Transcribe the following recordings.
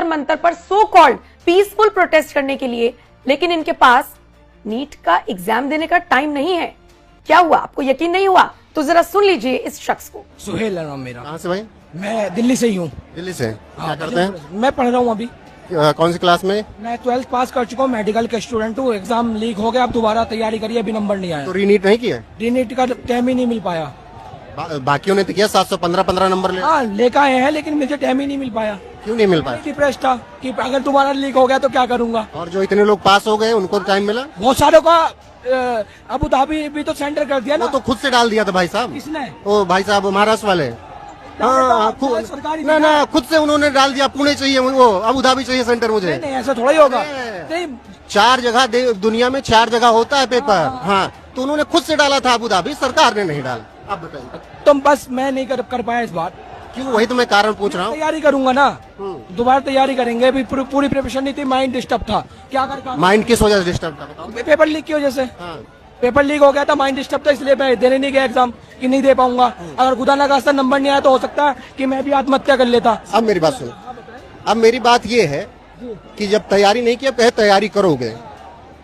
मंतर पर so called peaceful protest करने के लिए, लेकिन इनके पास नीट का एग्जाम देने का टाइम नहीं है। क्या हुआ, आपको यकीन नहीं हुआ? तो जरा सुन लीजिए इस शख्स को। सुहेल है नाम मेरा। कहाँ से भाई? मैं दिल्ली से ही हूँ। दिल्ली से। क्या करते हैं? मैं पढ़ रहा हूँ अभी। कौन सी क्लास में? मैं 12th पास कर चुका हूँ, मेडिकल के स्टूडेंट हूँ। एग्जाम लीक हो गया, अब दोबारा तैयारी करिए, अभी नंबर नहीं आया। तो रीनीट नहीं किया? रीनीट का टाइम ही नहीं मिल पाया। बाकियों ने तो किया 715 नंबर ले। हाँ लेकर आए हैं, लेकिन मुझे टाइम ही नहीं मिल पाया। क्यों नहीं मिल पाया? डिप्रेस था कि अगर दोबारा लीक हो गया तो क्या करूंगा। और जो इतने लोग पास हो गए उनको टाइम मिला? बहुत सारों का अबू धाबी भी तो सेंटर कर दिया ना। वो तो खुद से डाल दिया था भाई साहब। किसने? ओ भाई साहब महाराष्ट्र वाले। हाँ ना खुद से उन्होंने डाल दिया। पुणे चाहिए, वो अबू धाबी चाहिए सेंटर मुझे। नहीं ऐसा थोड़ा ही होगा। नहीं 4 जगह दुनिया में 4 जगह होता है पेपर। हाँ तो उन्होंने खुद से डाला था, अबू धाबी सरकार ने नहीं डाला। आप बताइए। तुम बस मैं नहीं कर पाया इस बार। क्यों? वही तो मैं कारण पूछ रहा हूँ। तैयारी करूंगा ना, दोबारा तैयारी करेंगे। अभी पूरी प्रिपरेशन नहीं थी, माइंड डिस्टर्ब था। क्या कर माइंड किस वजह से डिस्टर्ब था बताओ? पेपर लीक की वजह से। हाँ। पेपर लीक हो गया था, माइंड डिस्टर्ब था, इसलिए मैं देने नहीं गया एग्जाम कि नहीं दे पाऊंगा। अगर खुदा ना खास्ता नंबर नहीं आया तो हो सकता है कि मैं भी आत्महत्या कर लेता। अब मेरी बात सुनो। अब मेरी बात ये है कि जब तैयारी नहीं की, अब कहे तैयारी करोगे,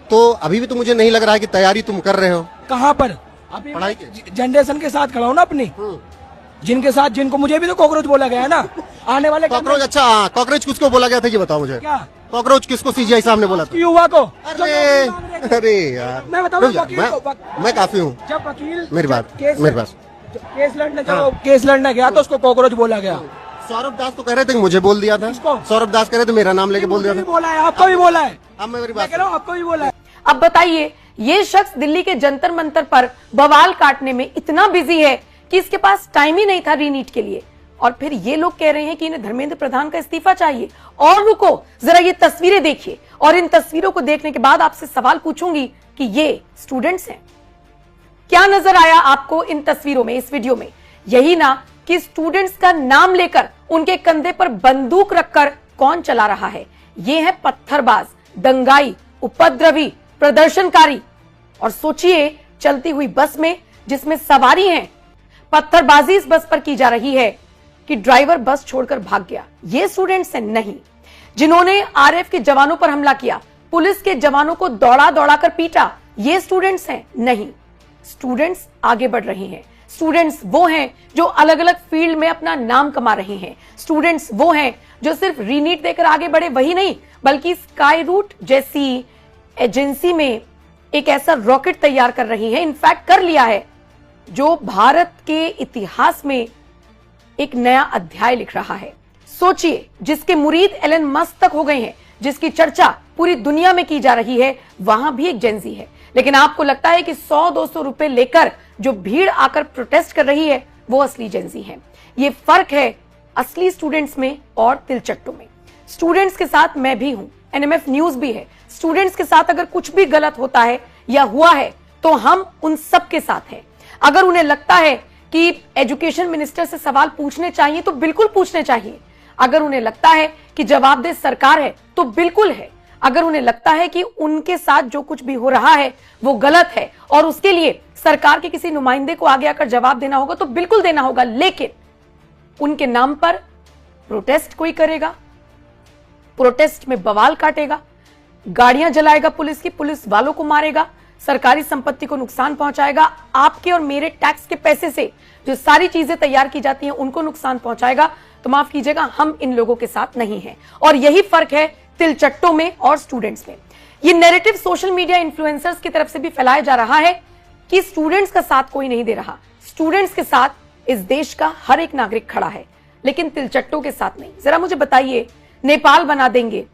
तो अभी भी तो मुझे नहीं लग रहा है कि तैयारी तुम कर रहे हो। कहाँ पर? अभी पढ़ाई जनरेशन के साथ खड़ा हूँ ना अपनी, जिनके साथ जिनको मुझे भी तो कॉकरोच बोला गया है ना। आने वाले कॉकरोच? अच्छा कॉकरोच किसको बोला गया था ये बताओ मुझे। क्या कॉकरोच किसको सीजीआई साहब ने बोला था? युवा को। अरे यार मैं बताऊँ, मैं काफी हूँ। जब वकील मेरी बात केस लड़ने गया तो उसको कॉकरोच बोला गया। सौरभ दास तो कह रहे थे मुझे बोल दिया था। सौरभ दास कह रहे थे मेरा नाम लेके बोल दिया था। बोला है, आपको भी बोला है। अब मैं मेरी बात कह रहा हूँ, आपको भी बोला है। अब बताइए, ये शख्स दिल्ली के जंतर मंतर पर बवाल काटने में इतना बिजी है कि इसके पास टाइम ही नहीं था रीनीट के लिए, और फिर ये लोग कह रहे हैं कि इन्हें धर्मेंद्र प्रधान का इस्तीफा चाहिए। और रुको जरा, ये तस्वीरें देखिए, और इन तस्वीरों को देखने के बाद आपसे सवाल पूछूंगी कि ये स्टूडेंट्स हैं। क्या नजर आया आपको इन तस्वीरों में, इस वीडियो में? यही ना कि स्टूडेंट्स का नाम लेकर उनके कंधे पर बंदूक रखकर कौन चला रहा है? ये है पत्थरबाज, दंगाई, उपद्रवी, प्रदर्शनकारी। और सोचिए, चलती हुई बस में जिसमें सवारी हैं, पत्थरबाजी इस बस पर की जा रही है कि ड्राइवर बस छोड़कर भाग गया। ये स्टूडेंट्स हैं नहीं। जिन्होंने आरएफ के जवानों पर हमला किया, पुलिस के जवानों को दौड़ा दौड़ा कर पीटा, ये स्टूडेंट्स हैं नहीं। स्टूडेंट्स आगे बढ़ रहे हैं। स्टूडेंट्स वो हैं जो अलग अलग फील्ड में अपना नाम कमा रहे हैं। स्टूडेंट्स वो हैं जो सिर्फ रीनीट देकर आगे बढ़े, वही नहीं, बल्कि स्काई रूट जैसी एजेंसी में एक ऐसा रॉकेट तैयार कर रही है, इनफैक्ट कर लिया है, जो भारत के इतिहास में एक नया अध्याय लिख रहा है। सोचिए, जिसके मुरीद एलन मस्क तक हो गए हैं, जिसकी चर्चा पूरी दुनिया में की जा रही है, वहां भी एक जेंजी है। लेकिन आपको लगता है कि 100-200 रुपए लेकर जो भीड़ आकर प्रोटेस्ट कर रही है वो असली जेंजी है। ये फर्क है असली स्टूडेंट्स में और तिलचट्टों में। स्टूडेंट्स के साथ मैं भी हूं, एनएमएफ न्यूज भी है। स्टूडेंट्स के साथ अगर कुछ भी गलत होता है या हुआ है तो हम उन सब के साथ हैं। अगर उन्हें लगता है कि एजुकेशन मिनिस्टर से सवाल पूछने चाहिए तो बिल्कुल पूछने चाहिए। अगर उन्हें लगता है कि जवाबदेह सरकार है तो बिल्कुल है। अगर उन्हें लगता है कि उनके साथ जो कुछ भी हो रहा है वो गलत है और उसके लिए सरकार के किसी नुमाइंदे को आगे आकर जवाब देना होगा तो बिल्कुल देना होगा। लेकिन उनके नाम पर प्रोटेस्ट कोई करेगा, प्रोटेस्ट में बवाल काटेगा, गाड़ियां जलाएगा पुलिस की, पुलिस वालों को मारेगा, सरकारी संपत्ति को नुकसान पहुंचाएगा, आपके और मेरे टैक्स के पैसे से जो सारी चीजें तैयार की जाती हैं उनको नुकसान पहुंचाएगा, तो माफ कीजिएगा, हम इन लोगों के साथ नहीं हैं। और यही फर्क है तिलचट्टों में और स्टूडेंट्स में। ये नैरेटिव सोशल मीडिया इन्फ्लुएंसर्स की तरफ से भी फैलाया जा रहा है कि स्टूडेंट्स का साथ कोई नहीं दे रहा। स्टूडेंट्स के साथ इस देश का हर एक नागरिक खड़ा है, लेकिन तिलचट्टों के साथ नहीं। जरा मुझे बताइए, नेपाल बना देंगे,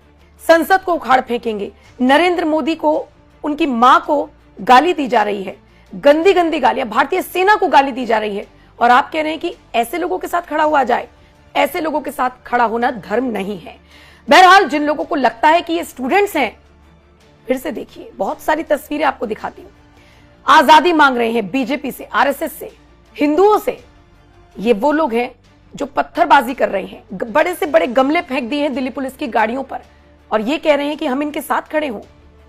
संसद को उखाड़ फेंकेंगे, नरेंद्र मोदी को, उनकी मां को गाली दी जा रही है, गंदी गंदी गालियां, भारतीय सेना को गाली दी जा रही है, और आप कह रहे हैं कि ऐसे लोगों के साथ खड़ा हुआ जाए। ऐसे लोगों के साथ खड़ा होना धर्म नहीं है। बहरहाल, जिन लोगों को लगता है कि ये स्टूडेंट्स हैं, फिर से देखिए, बहुत सारी तस्वीरें आपको दिखाती हूं। आजादी मांग रहे हैं बीजेपी से, आरएसएस से, हिंदुओं से। ये वो लोग हैं जो पत्थरबाजी कर रहे हैं, बड़े से बड़े गमले फेंक दिए हैं दिल्ली पुलिस की गाड़ियों पर, और ये कह रहे हैं कि हम इनके साथ खड़े हों।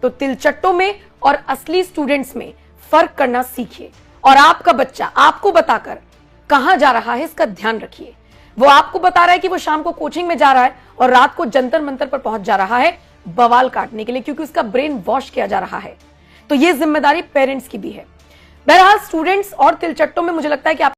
तो तिलचट्टों में और असली स्टूडेंट्स में फर्क करना सीखिए, और आपका बच्चा आपको बताकर कहां जा रहा है इसका ध्यान रखिए। वो आपको बता रहा है कि वो शाम को कोचिंग में जा रहा है और रात को जंतर मंतर पर पहुंच जा रहा है बवाल काटने के लिए, क्योंकि उसका ब्रेन वॉश किया जा रहा है। तो ये जिम्मेदारी पेरेंट्स की भी है। बहरहाल स्टूडेंट्स और तिलचट्टों में मुझे लगता है कि आप